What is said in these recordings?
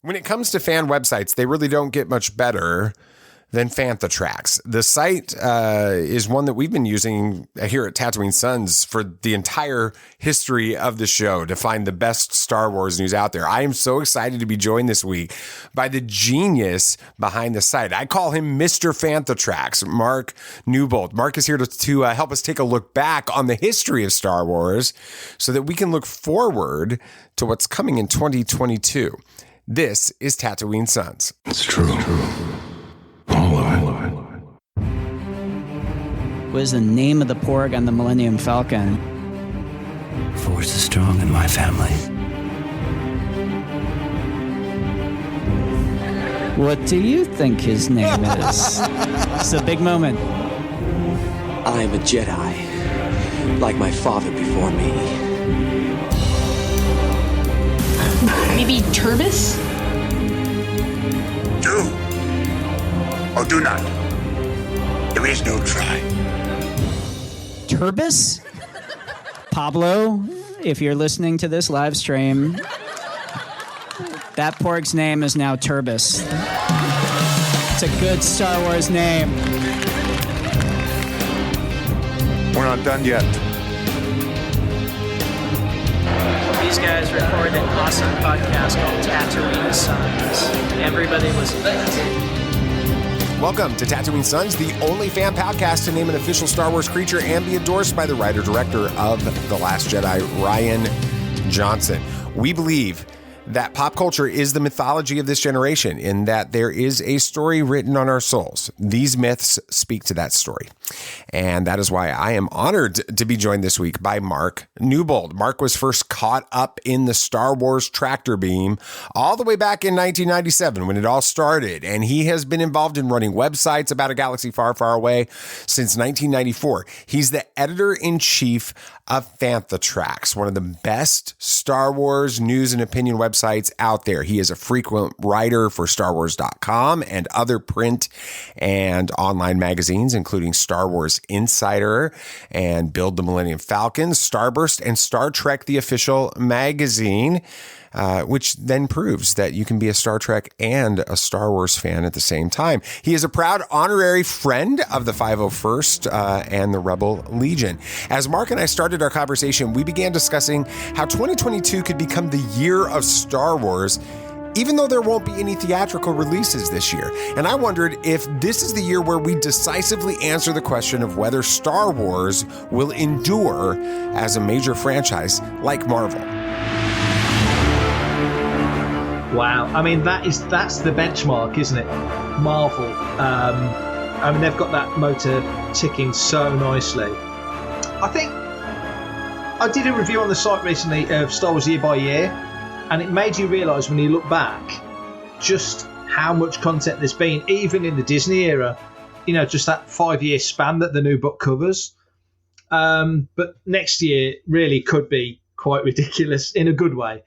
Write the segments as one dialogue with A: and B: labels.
A: When it comes to fan websites, they really don't get much better than Fantha Tracks. The site is one that we've been using here at Tatooine Sons for the entire history of the show to find the best Star Wars news out there. I am so excited to be joined this week by the genius behind the site. I call him Mr. Fantha Tracks, Mark Newbold. Mark is here to help us take a look back on the history of Star Wars so that we can look forward to what's coming in 2022. This is Tatooine Sons.
B: It's true. All of it.
C: What is the name of the porg on the Millennium Falcon?
D: Force is strong in my family.
C: What do you think his name is? It's a big moment.
D: I am a Jedi, like my father before me.
E: Maybe Turbis?
F: Do or do not. There is no try.
C: Turbis? Pablo, if you're listening to this live stream, that porg's name is now Turbis. It's a good Star Wars name.
F: We're not done yet.
G: These guys record an awesome podcast called Tatooine Sons. Everybody listen to it.
A: Welcome to Tatooine Sons, the only fan podcast to name an official Star Wars creature and be endorsed by the writer-director of The Last Jedi, Rian Johnson. We believe that pop culture is the mythology of this generation, in that there is a story written on our souls. These myths speak to that story. And that is why I am honored to be joined this week by Mark Newbold. Mark was first caught up in the Star Wars tractor beam all the way back in 1997 when it all started. And he has been involved in running websites about a galaxy far, far away since 1994. He's the editor-in-chief of Fantha Tracks, one of the best Star Wars news and opinion websites out there. He is a frequent writer for StarWars.com and other print and online magazines, including Star Wars Insider and Build the Millennium Falcon, Starburst, and Star Trek, the official magazine, which then proves that you can be a Star Trek and a Star Wars fan at the same time. He is a proud honorary friend of the 501st and the Rebel Legion. As Mark and I started our conversation, we began discussing how 2022 could become the year of Star Wars, even though there won't be any theatrical releases this year. And I wondered if this is the year where we decisively answer the question of whether Star Wars will endure as a major franchise like Marvel.
H: Wow, I mean that's the benchmark, isn't it? Marvel. I mean they've got that motor ticking so nicely. I think I did a review on the site recently of Star Wars Year by Year, and it made you realise when you look back just how much content there's been, even in the Disney era. You know, just that 5-year span that the new book covers. But next year really could be quite ridiculous in a good way.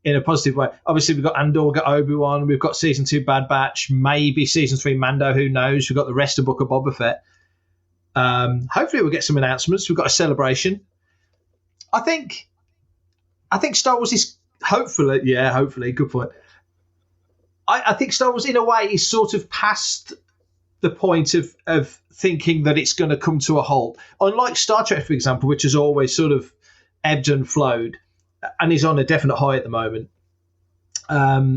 H: In a positive way. Obviously, we've got Andor, we've got Obi-Wan, we've got Season 2 Bad Batch, maybe Season 3 Mando, who knows? We've got the rest of Book of Boba Fett. Hopefully we'll get some announcements. We've got a celebration. I think Star Wars is hopefully, good point. I think Star Wars, in a way, is sort of past the point of thinking that it's going to come to a halt. Unlike Star Trek, for example, which has always sort of ebbed and flowed, and is on a definite high at the moment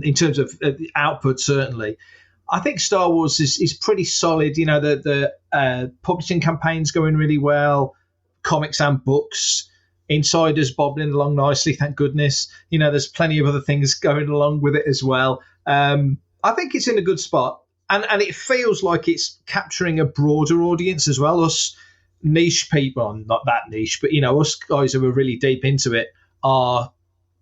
H: in terms of the output, certainly. I think Star Wars is pretty solid. You know, the publishing campaign's going really well, comics and books, Insiders bobbling along nicely, thank goodness. You know, there's plenty of other things going along with it as well. I think it's in a good spot, and it feels like it's capturing a broader audience as well. Us niche people, not that niche, but, you know, us guys who are really deep into it are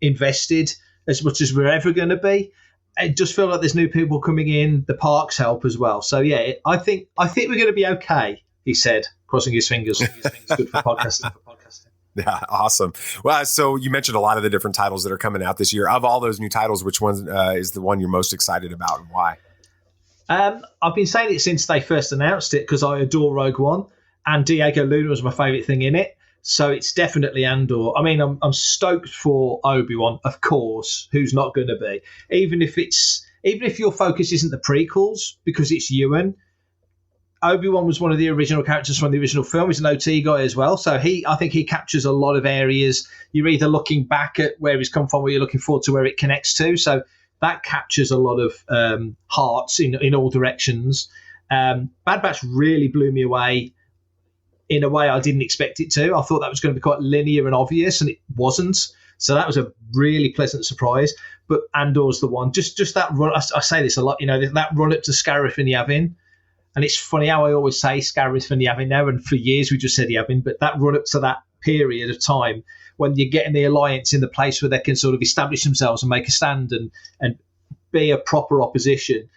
H: invested as much as we're ever going to be. It just feels like there's new people coming in. The parks help as well. So yeah, I think we're going to be okay, he said, crossing his fingers. Good for podcasting.
A: Yeah, awesome. Well, so you mentioned a lot of the different titles that are coming out this year. Of all those new titles, which one is the one you're most excited about, and why?
H: I've been saying it since they first announced it because I adore Rogue One, and Diego Luna was my favourite thing in it. So it's definitely Andor. I mean, I'm stoked for Obi-Wan, of course. Who's not going to be? Even if your focus isn't the prequels, because it's Ewan. Obi-Wan was one of the original characters from the original film. He's an OT guy as well. So I think he captures a lot of areas. You're either looking back at where he's come from, or you're looking forward to where it connects to. So that captures a lot of hearts in all directions. Bad Batch really blew me away in a way I didn't expect it to. I thought that was going to be quite linear and obvious, and it wasn't. So that was a really pleasant surprise. But Andor's the one. Just that run. I say this a lot. That run up to Scarif and Yavin. And it's funny how I always say Scarif and Yavin now, and for years we just said Yavin. But that run up to that period of time when you're getting the Alliance in the place where they can sort of establish themselves and make a stand and be a proper opposition,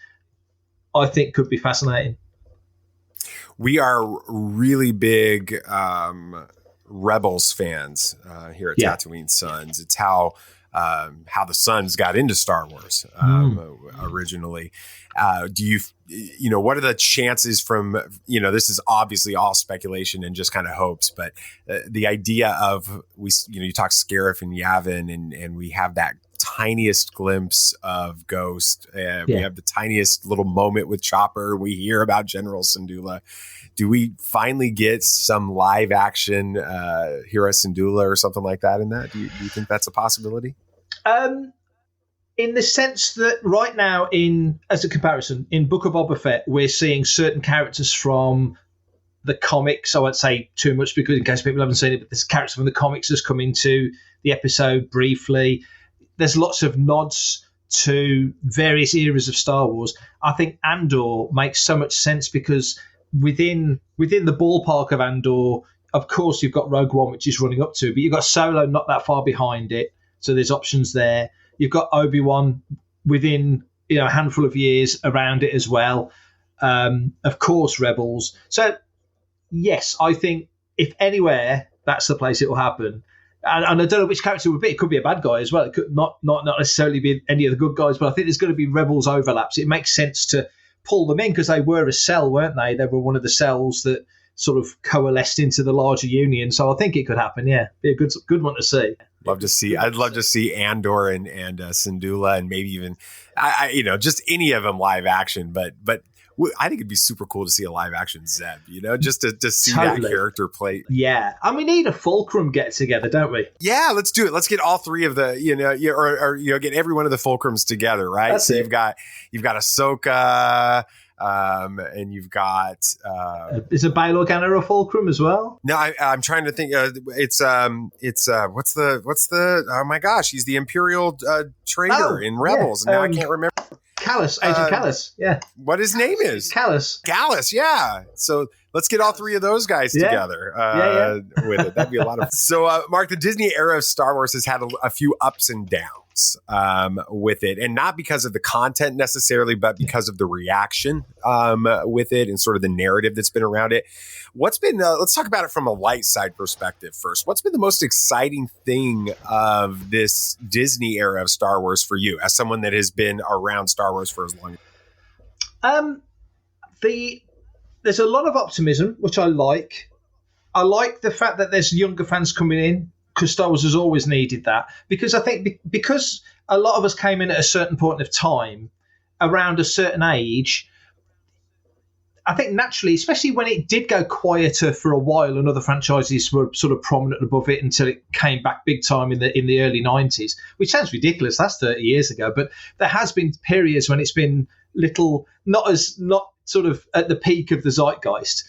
H: I think could be fascinating.
A: We are really big Rebels fans here at Tatooine Sons. It's how the Sons got into Star Wars originally. What are the chances from, this is obviously all speculation and just kind of hopes, but the idea of you talk Scarif and Yavin and we have that tiniest glimpse of Ghost. We have the tiniest little moment with Chopper. We hear about General Syndulla. Do we finally get some live action Hera Syndulla or something like that in that? Do you think that's a possibility?
H: In the sense that right now, as a comparison, in Book of Boba Fett, we're seeing certain characters from the comics. I won't say too much because in case people haven't seen it, but there's characters from the comics that's come into the episode briefly. There's lots of nods to various eras of Star Wars. I think Andor makes so much sense because within the ballpark of Andor, of course, you've got Rogue One, which is running up to, but you've got Solo not that far behind it. So there's options there. You've got Obi-Wan within a handful of years around it as well. Of course, Rebels. So, yes, I think if anywhere, that's the place it will happen. And I don't know which character it would be. It could be a bad guy as well. It could not necessarily be any of the good guys, but I think there's going to be Rebels overlaps. It makes sense to pull them in because they were a cell, weren't they? They were one of the cells that sort of coalesced into the larger union. So I think it could happen, yeah. Be a good one to see.
A: I'd love to see Andor and Syndulla and maybe even, just any of them live action. But I think it'd be super cool to see a live action Zeb, just to see that character play.
H: Yeah. And we need a Fulcrum get together, don't we?
A: Yeah, let's do it. Let's get all three of the, get every one of the Fulcrums together, right?
H: That's it.
A: You've got Ahsoka, and you've got
H: is a Bail Organa a Fulcrum as well?
A: No, I'm trying to think. It's what's the oh my gosh, he's the Imperial traitor in Rebels, and now I can't remember.
H: Agent Kallus, yeah.
A: What his name is?
H: Kallus,
A: yeah. So let's get all three of those guys together with it. That'd be a lot of fun. So, Mark, the Disney era of Star Wars has had a few ups and downs with it, and not because of the content necessarily, but because of the reaction with it and sort of the narrative that's been around it. What's been, let's talk about it from a light side perspective first. What's been the most exciting thing of this Disney era of Star Wars for you as someone that has been around Star Wars for as long?
H: There's a lot of optimism, which I like. I like the fact that there's younger fans coming in because Star Wars has always needed that. Because I think because a lot of us came in at a certain point of time, around a certain age, I think naturally, especially when it did go quieter for a while and other franchises were sort of prominent above it until it came back big time in the early 90s, which sounds ridiculous. That's 30 years ago. But there has been periods when it's been not sort of at the peak of the zeitgeist,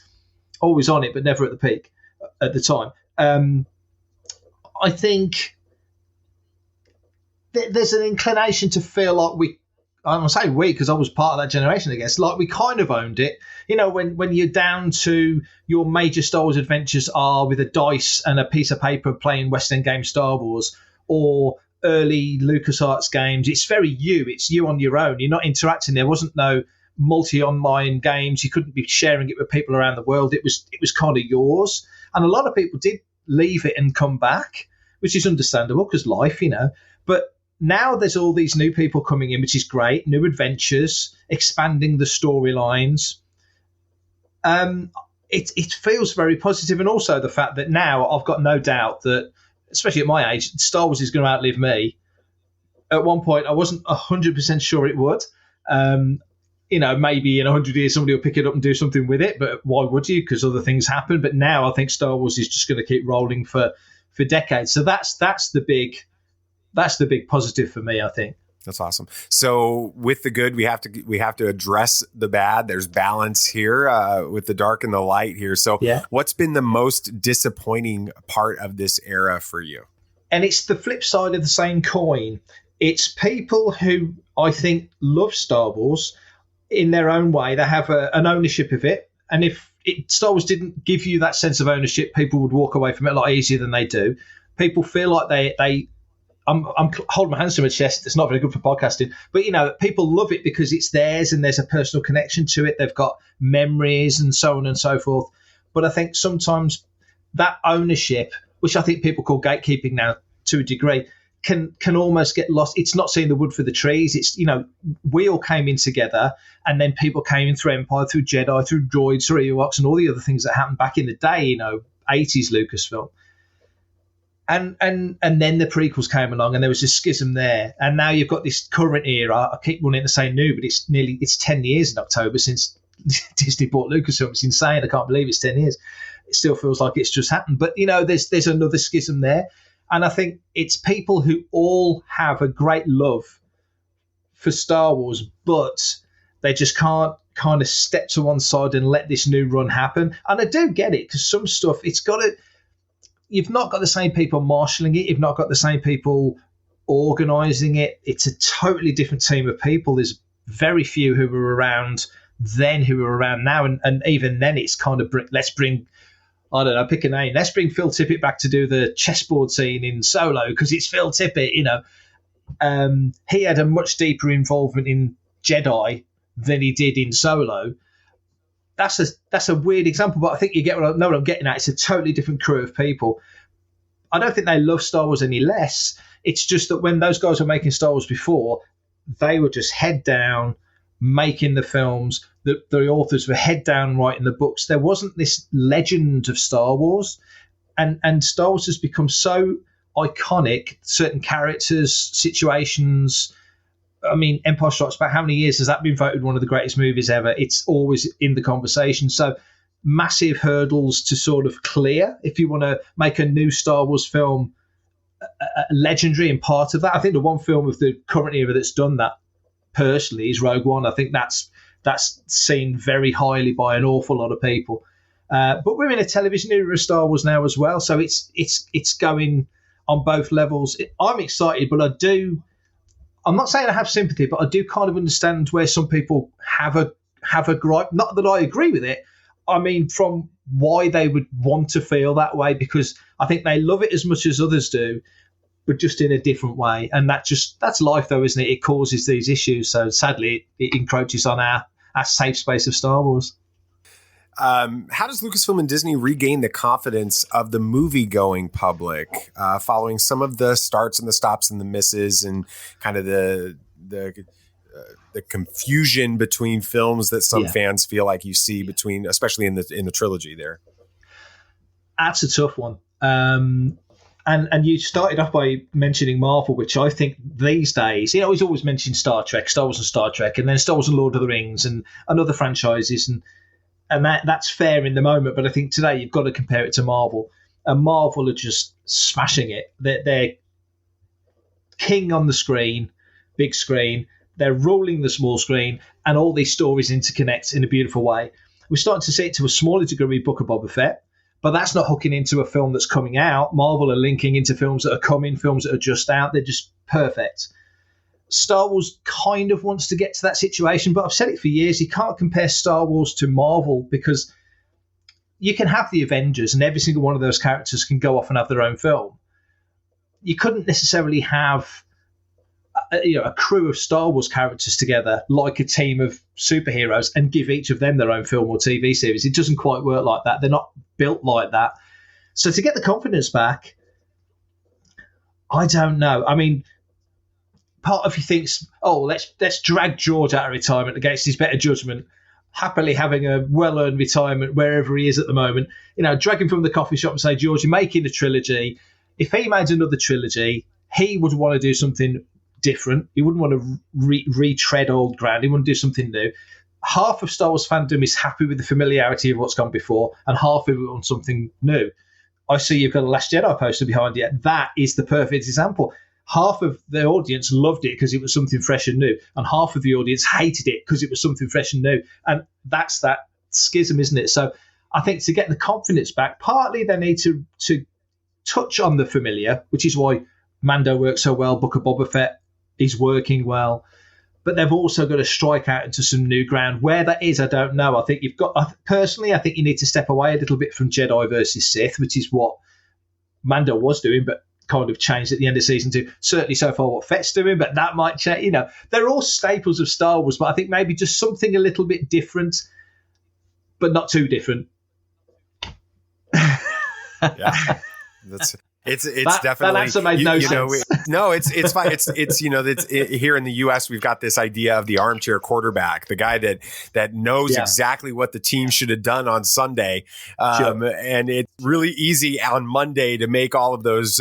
H: always on it, but never at the peak at the time. I think there's an inclination to feel like I'm going to say we because I was part of that generation, I guess, like we kind of owned it. When you're down to your major Star Wars adventures are with a dice and a piece of paper playing West End game Star Wars or early LucasArts games, it's you on your own. You're not interacting. There wasn't no multi-online games. You couldn't be sharing it with people around the world. It was kind of yours. And a lot of people did leave it and come back, which is understandable because life, But now there's all these new people coming in, which is great. New adventures, expanding the storylines. it feels very positive, and also the fact that now I've got no doubt that, especially at my age, Star Wars is going to outlive me. At one point, I wasn't 100% sure it would. Maybe in 100 years somebody will pick it up and do something with it, but why would you? Because other things happen. But now I think Star Wars is just going to keep rolling for decades. So that's the big positive for me, I think.
A: That's awesome. So with the good, we have to address the bad. There's balance here with the dark and the light here. So What's been the most disappointing part of this era for you?
H: And it's the flip side of the same coin. It's people who I think love Star Wars in their own way. They have an ownership of it. And if Star Wars didn't give you that sense of ownership, people would walk away from it a lot easier than they do. People feel like I'm holding my hands to my chest. It's not very good for podcasting, but people love it because it's theirs and there's a personal connection to it. They've got memories and so on and so forth. But I think sometimes that ownership, which I think people call gatekeeping now to a degree, can almost get lost. It's not seeing the wood for the trees. It's, we all came in together, and then people came in through Empire, through Jedi, through droids, through Ewoks, and all the other things that happened back in the day, 80s Lucasfilm. And then the prequels came along, and there was a schism there. And now you've got this current era. I keep wanting to say new, but it's 10 years in October since Disney bought Lucasfilm. It's insane. I can't believe it's 10 years. It still feels like it's just happened. But, there's another schism there. And I think it's people who all have a great love for Star Wars, but they just can't kind of step to one side and let this new run happen. And I do get it, because some stuff, you've not got the same people marshalling it. You've not got the same people organising it. It's a totally different team of people. There's very few who were around then who are around now. And even then, it's kind of, let's bring, I don't know, pick a name. Let's bring Phil Tippett back to do the chessboard scene in Solo because it's Phil Tippett, He had a much deeper involvement in Jedi than he did in Solo. That's a weird example, but I think you get what I'm getting at. It's a totally different crew of people. I don't think they love Star Wars any less. It's just that when those guys were making Star Wars before, they were just head down, making the films. The authors were head down writing the books. There wasn't this legend of Star Wars. And Star Wars has become so iconic, certain characters, situations. I mean, Empire Strikes Back, how many years has that been voted one of the greatest movies ever? It's always in the conversation. So massive hurdles to sort of clear if you want to make a new Star Wars film legendary and part of that. I think the one film of the current era that's done that personally is Rogue One. I think that's seen very highly by an awful lot of people. But we're in a television era of Star Wars now as well. So it's going on both levels. I'm excited, but I'm not saying I have sympathy, but I do kind of understand where some people have a gripe. Not that I agree with it. I mean, from why they would want to feel that way, because I think they love it as much as others do, but just in a different way. And that's life, though, isn't it? It causes these issues. So sadly, it encroaches on our safe space of Star Wars.
A: How does Lucasfilm and Disney regain the confidence of the movie-going public following some of the starts and the stops and the misses and kind of the confusion between films that some fans feel like you see between, especially in the trilogy there?
H: That's a tough one. And you started off by mentioning Marvel, which I think these days, he's always mentioned Star Wars and Star Trek, and then Star Wars and Lord of the Rings and other franchises, and that's fair in the moment, but I think today you've got to compare it to Marvel. And Marvel are just smashing it. They're king on the screen, big screen. They're ruling the small screen, and all these stories interconnect in a beautiful way. We're starting to see it to a smaller degree with Book of Boba Fett, but that's not hooking into a film that's coming out. Marvel are linking into films that are coming, films that are just out. They're just perfect. Star Wars kind of wants to get to that situation, but I've said it for years, you can't compare Star Wars to Marvel because you can have the Avengers and every single one of those characters can go off and have their own film. You couldn't necessarily have a crew of Star Wars characters together like a team of superheroes and give each of them their own film or TV series. It doesn't quite work like that. They're not built like that. So to get the confidence back, I don't know. I mean, part of you thinks, let's drag George out of retirement against his better judgment. happily having a well-earned retirement wherever he is at the moment. Drag him from the coffee shop and say, George, you're making a trilogy. If he made another trilogy, he would want to do something different. He wouldn't want to retread old ground. He wouldn't do something new. Half of Star Wars fandom is happy with the familiarity of what's gone before, and half of it wants something new. I see you've got a Last Jedi poster behind you. That is the perfect example. Half of the audience loved it because it was something fresh and new, and half of the audience hated it because it was something fresh and new. And that's that schism, isn't it? So I think to get the confidence back, partly they need to touch on the familiar, which is why Mando works so well, Book of Boba Fett is working well. But they've also got to strike out into some new ground. Where that is, I don't know. I think you need to step away a little bit from Jedi versus Sith, which is what Mando was doing, but kind of changed at the end of season 2. Certainly so far what Fett's doing, but that might change. They're all staples of Star Wars, but I think maybe just something a little bit different, but not too different.
A: Yeah. It's definitely
H: that answer made no sense.
A: It's fine. It's here in the U.S. we've got this idea of the armchair quarterback, the guy that knows exactly what the team should have done on Sunday, and it's really easy on Monday to make all of those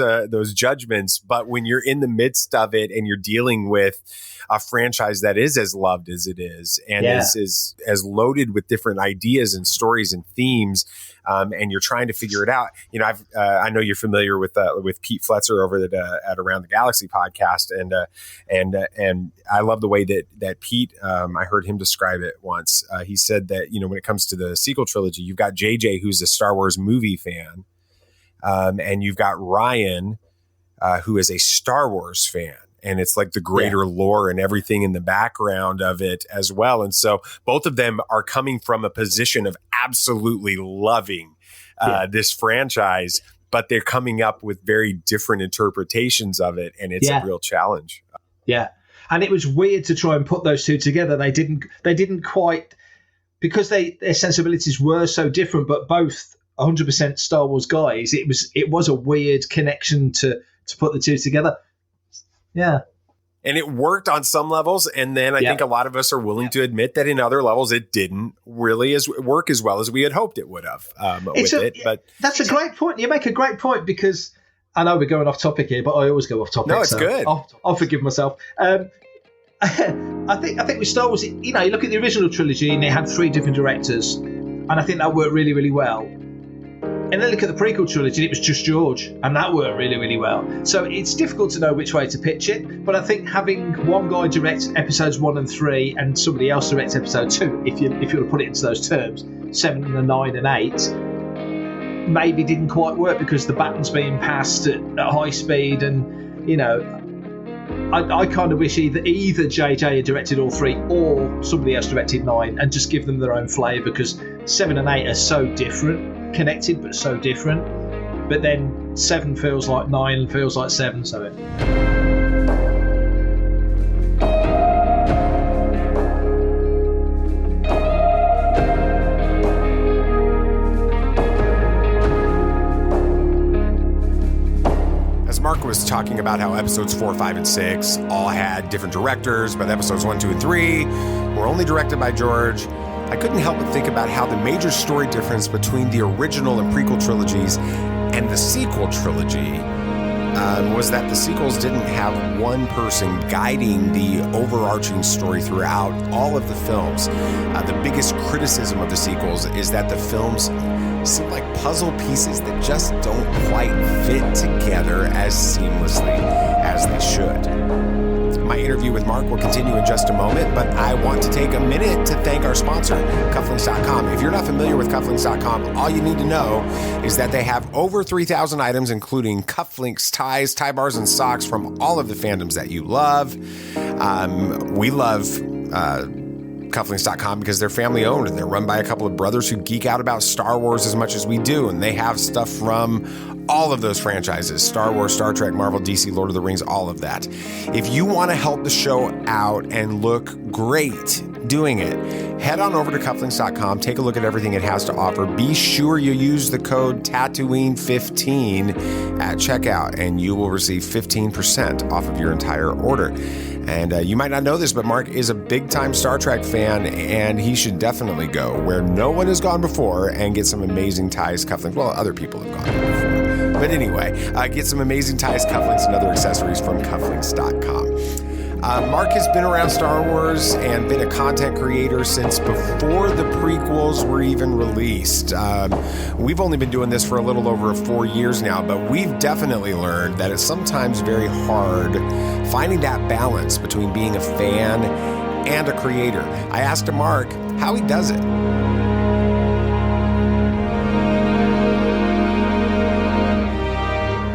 A: judgments. But when you're in the midst of it and you're dealing with a franchise that is as loved as it is and is as loaded with different ideas and stories and themes. And you're trying to figure it out. I know you're familiar with Pete Fletcher over at Around the Galaxy podcast, and I love the way that Pete. I heard him describe it once. He said that when it comes to the sequel trilogy, you've got JJ, who's a Star Wars movie fan, and you've got Ryan, who is a Star Wars fan. And it's like the greater lore and everything in the background of it as well. And so both of them are coming from a position of absolutely loving this franchise, but they're coming up with very different interpretations of it. And it's a real challenge.
H: Yeah. And it was weird to try and put those two together. They didn't quite, because their sensibilities were so different, but both 100% Star Wars guys. It was a weird connection to put the two together. Yeah.
A: And it worked on some levels. And then I think a lot of us are willing to admit that in other levels, it didn't really work as well as we had hoped it would have But
H: that's a great point. You make a great point, because I know we're going off topic here, but I always go off topic.
A: No, it's good.
H: I'll forgive myself. I think with Star Wars, you look at the original trilogy and it had 3 different directors. And I think that worked really, really well. And then look at the prequel trilogy, and it was just George, and that worked really, really well. So it's difficult to know which way to pitch it, but I think having one guy direct episodes 1 and 3 and somebody else direct episode 2, if you were to put it into those terms, 7 and 9 and 8, maybe didn't quite work because the baton's being passed at high speed, and I kind of wish either JJ had directed all 3 or somebody else directed 9 and just give them their own flavour, because 7 and 8 are so different. Connected but so different, but then 7 feels like 9 and feels like 7. So
A: as Mark was talking about how episodes 4, 5, and 6 all had different directors, but episodes 1, 2, and 3 were only directed by George, I couldn't help but think about how the major story difference between the original and prequel trilogies and the sequel trilogy was that the sequels didn't have one person guiding the overarching story throughout all of the films. The biggest criticism of the sequels is that the films seem like puzzle pieces that just don't quite fit together as seamlessly as they should. My interview with Mark will continue in just a moment, but I want to take a minute to thank our sponsor, Cufflinks.com. If you're not familiar with Cufflinks.com, all you need to know is that they have over 3,000 items, including cufflinks, ties, tie bars, and socks from all of the fandoms that you love. We love Cufflinks.com because they're family owned and they're run by a couple of brothers who geek out about Star Wars as much as we do. And they have stuff from all of those franchises, Star Wars, Star Trek, Marvel, DC, Lord of the Rings, all of that. If you want to help the show out and look great doing it, head on over to Cufflinks.com, take a look at everything it has to offer. Be sure you use the code Tatooine15 at checkout and you will receive 15% off of your entire order. And you might not know this, but Mark is a big-time Star Trek fan, and he should definitely go where no one has gone before and get some amazing ties, cufflinks. Well, other people have gone there before. But anyway, get some amazing ties, cufflinks, and other accessories from cufflinks.com. Mark has been around Star Wars and been a content creator since before the prequels were even released. We've only been doing this for a little over 4 years now, but we've definitely learned that it's sometimes very hard finding that balance between being a fan and a creator. I asked Mark how he does it.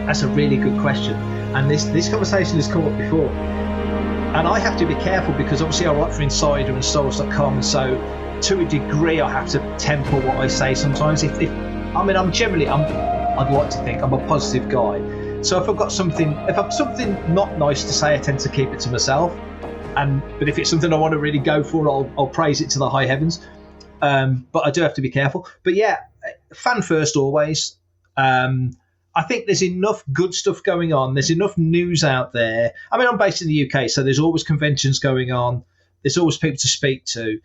H: That's a really good question. And this conversation has come up before. And I have to be careful because obviously I write for Insider and StarWars.com, so to a degree I have to temper what I say sometimes. I'd like to think I'm a positive guy. So if I've something not nice to say, I tend to keep it to myself. But if it's something I want to really go for, I'll praise it to the high heavens. But I do have to be careful. But yeah, fan first always. I think there's enough good stuff going on. There's enough news out there. I mean, I'm based in the UK, so there's always conventions going on. There's always people to speak to.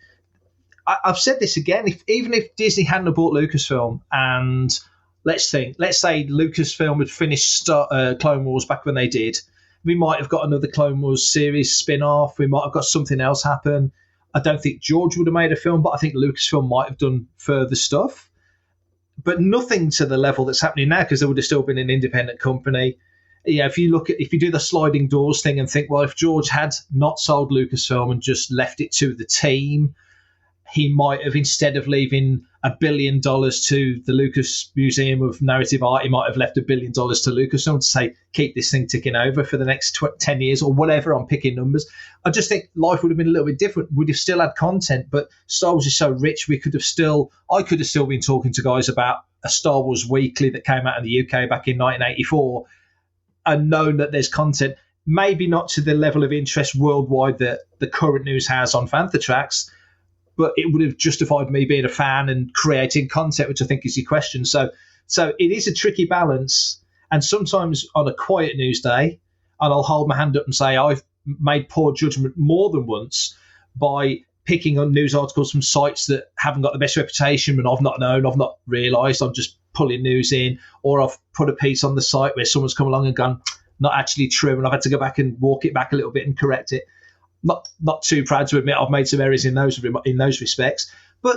H: I've said this again. Even if Disney hadn't bought Lucasfilm, and let's say Lucasfilm had finished Clone Wars back when they did, we might have got another Clone Wars series spin-off. We might have got something else happen. I don't think George would have made a film, but I think Lucasfilm might have done further stuff. But nothing to the level that's happening now, because there would have still been an independent company. Yeah, if you do the sliding doors thing and think, well, if George had not sold Lucasfilm and just left it to the team, he might have, instead of leaving $1 billion to the Lucas Museum of Narrative Art, he might have left $1 billion to Lucasfilm to say, keep this thing ticking over for the next 10 years or whatever. I'm picking numbers. I just think life would have been a little bit different. We'd have still had content, but Star Wars is so rich. I could have still been talking to guys about a Star Wars weekly that came out in the UK back in 1984 and known that there's content, maybe not to the level of interest worldwide that the current news has on Fantha Tracks, but it would have justified me being a fan and creating content, which I think is your question. So it is a tricky balance. And sometimes on a quiet news day, and I'll hold my hand up and say I've made poor judgment more than once by picking on news articles from sites that haven't got the best reputation and I've not known, I've not realised, I'm just pulling news in, or I've put a piece on the site where someone's come along and gone, not actually true, and I've had to go back and walk it back a little bit and correct it. Not too proud to admit I've made some errors in those respects, but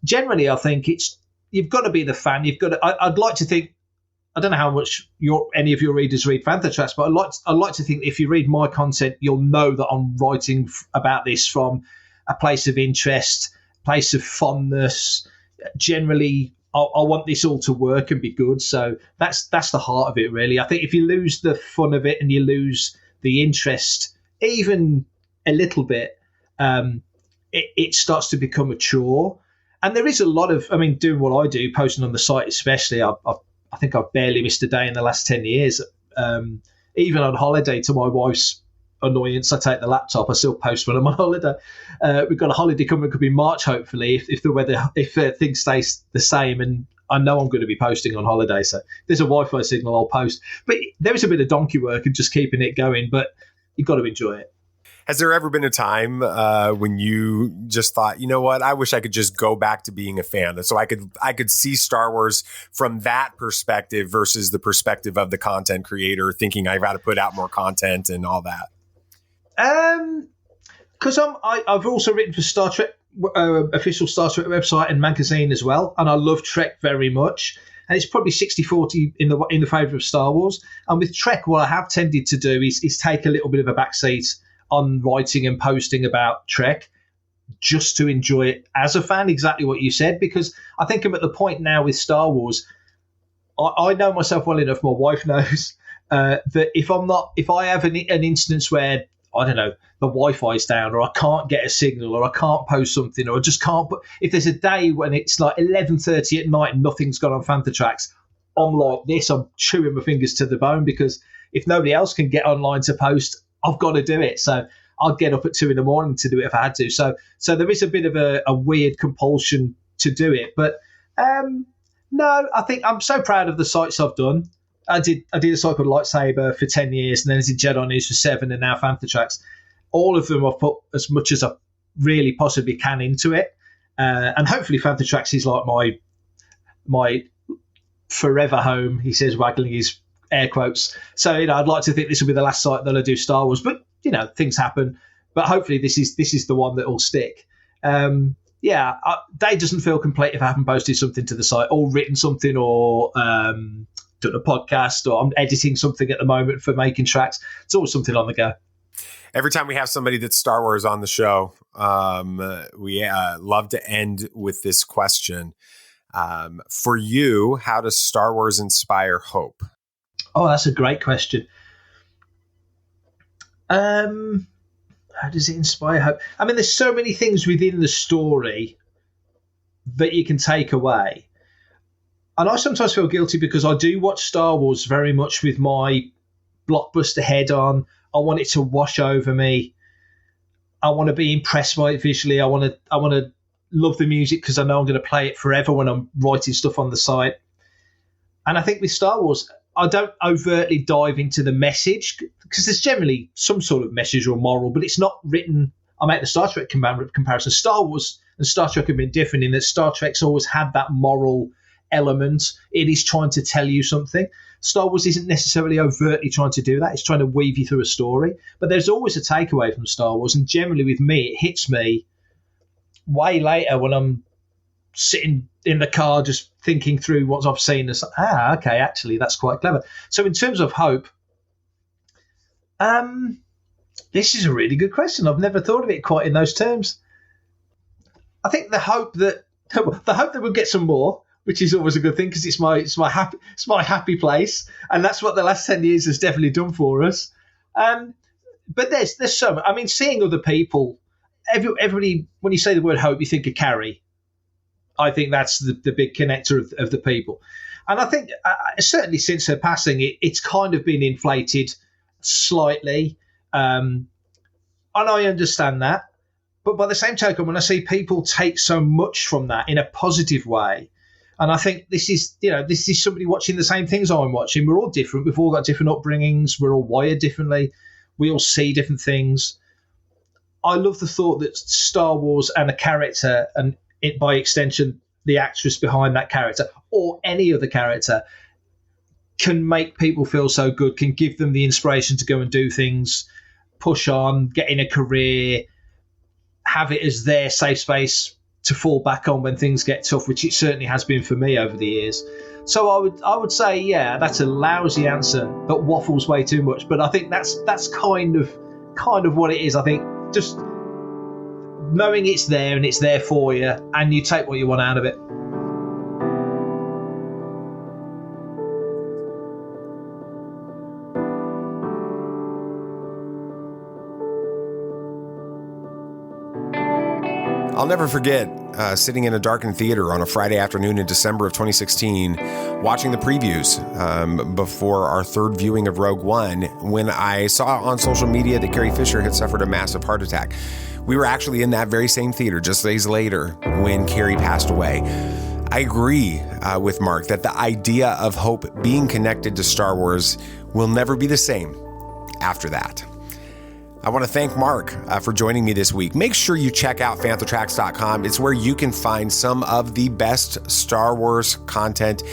H: generally I think you've got to be the fan. I'd like to think, I don't know how much any of your readers read Fantha Tracks, but I'd like to think if you read my content, you'll know that I'm writing about this from a place of interest, place of fondness. Generally, I want this all to work and be good. So that's the heart of it, really. I think if you lose the fun of it and you lose the interest, even a little bit, it starts to become a chore. And there is a lot of, doing what I do, posting on the site especially, I think I've barely missed a day in the last 10 years. Even on holiday, to my wife's annoyance, I take the laptop, I still post when I'm on holiday. We've got a holiday coming, it could be March hopefully, if things stay the same, and I know I'm going to be posting on holiday, so if there's a Wi-Fi signal, I'll post. But there is a bit of donkey work and just keeping it going, but you've got to enjoy it.
A: Has there ever been a time when you just thought, you know what, I wish I could just go back to being a fan, so I could see Star Wars from that perspective versus the perspective of the content creator, thinking I've got to put out more content and all that?
H: Because I've also written for Star Trek, official Star Trek website and magazine as well, and I love Trek very much. And it's probably 60-40 in the favour of Star Wars. And with Trek, what I have tended to do is take a little bit of a backseat on writing and posting about Trek, just to enjoy it as a fan, exactly what you said, because I think I'm at the point now with Star Wars, I know myself well enough, my wife knows, that if I have an instance where, I don't know, the Wi-Fi's down, or I can't get a signal, or I can't post something, or I just can't if there's a day when it's like 11:30 at night and nothing's gone on Fantha Tracks, I'm like this, I'm chewing my fingers to the bone, because if nobody else can get online to post, I've got to do it. So I'd get up at 2 a.m. to do it if I had to. So there is a bit of a weird compulsion to do it. But no, I think I'm so proud of the sites I've done. I did a site called Lightsaber for 10 years, and then I did Jedi News for 7, and now Fantha Tracks. all of them I've put as much as I really possibly can into it. And hopefully Phantom Tracks is like my forever home, he says, waggling his air quotes. So, I'd like to think this will be the last site that I do Star Wars, but, things happen. But hopefully this is the one that will stick. Day doesn't feel complete if I haven't posted something to the site or written something or done a podcast, or I'm editing something at the moment for Making Tracks. It's always something on the go.
A: Every time we have somebody that's Star Wars on the show, we love to end with this question. For you, how does Star Wars inspire hope?
H: Oh, that's a great question. How does it inspire hope? I mean, there's so many things within the story that you can take away. And I sometimes feel guilty because I do watch Star Wars very much with my blockbuster head on. I want it to wash over me. I want to be impressed by it visually. I want to love the music because I know I'm going to play it forever when I'm writing stuff on the site. And I think with Star Wars, I don't overtly dive into the message because there's generally some sort of message or moral, but it's not written. I make the Star Trek comparison. Star Wars and Star Trek have been different in that Star Trek's always had that moral element. It is trying to tell you something. Star Wars isn't necessarily overtly trying to do that. It's trying to weave you through a story. But there's always a takeaway from Star Wars. And generally with me, it hits me way later when I'm sitting in the car just thinking through what I've seen. It's like, okay, actually, that's quite clever. So in terms of hope, this is a really good question. I've never thought of it quite in those terms. I think the hope that we'll get some more, which is always a good thing because it's my happy place, and that's what the last 10 years has definitely done for us. But there's so much. I mean, seeing other people, everybody. When you say the word hope, you think of Carrie. I think that's the big connector of the people, and I think certainly since her passing, it's kind of been inflated slightly, and I understand that. But by the same token, when I see people take so much from that in a positive way. And I think this is somebody watching the same things I'm watching. We're all different. We've all got different upbringings. We're all wired differently. We all see different things. I love the thought that Star Wars and a character, and it by extension, the actress behind that character, or any other character, can make people feel so good, can give them the inspiration to go and do things, push on, get in a career, have it as their safe space to fall back on when things get tough, which it certainly has been for me over the years. So I would say, yeah, that's a lousy answer that waffles way too much, but I think that's kind of what it is. I think just knowing it's there and it's there for you, and you take what you want out of it.
A: I'll never forget sitting in a darkened theater on a Friday afternoon in December of 2016, watching the previews before our third viewing of Rogue One, when I saw on social media that Carrie Fisher had suffered a massive heart attack. We were actually in that very same theater just days later when Carrie passed away. I agree with Mark that the idea of hope being connected to Star Wars will never be the same after that. I want to thank Mark for joining me this week. Make sure you check out phantotracks.com. It's where you can find some of the best Star Wars content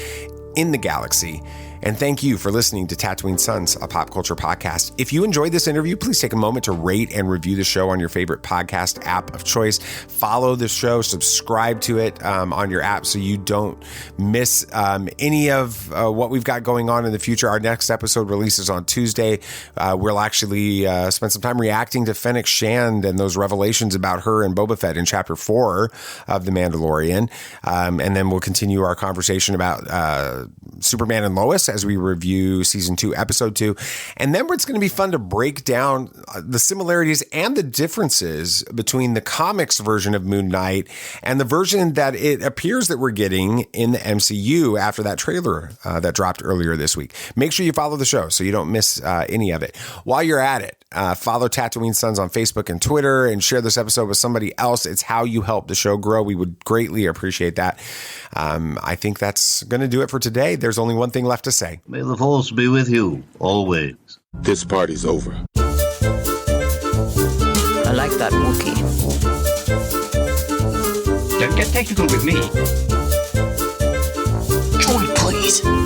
A: in the galaxy. And thank you for listening to Tatooine Sons, a pop culture podcast. If you enjoyed this interview, please take a moment to rate and review the show on your favorite podcast app of choice. Follow the show, subscribe to it on your app so you don't miss any of what we've got going on in the future. Our next episode releases on Tuesday. We'll actually spend some time reacting to Fennec Shand and those revelations about her and Boba Fett in Chapter 4 of The Mandalorian. And then we'll continue our conversation about Superman and Lois as we review Season 2, Episode 2. And then it's going to be fun to break down the similarities and the differences between the comics version of Moon Knight and the version that it appears that we're getting in the MCU after that trailer that dropped earlier this week. Make sure you follow the show so you don't miss any of it. While you're at it, follow Tatooine Sons on Facebook and Twitter and share this episode with somebody else. It's how you help the show grow. We would greatly appreciate that. I think that's going to do it for today. There's only one thing left to say.
B: May the Force be with you always.
F: This party's over.
I: that Wookiee.
F: Don't get technical with me.
I: Join, please.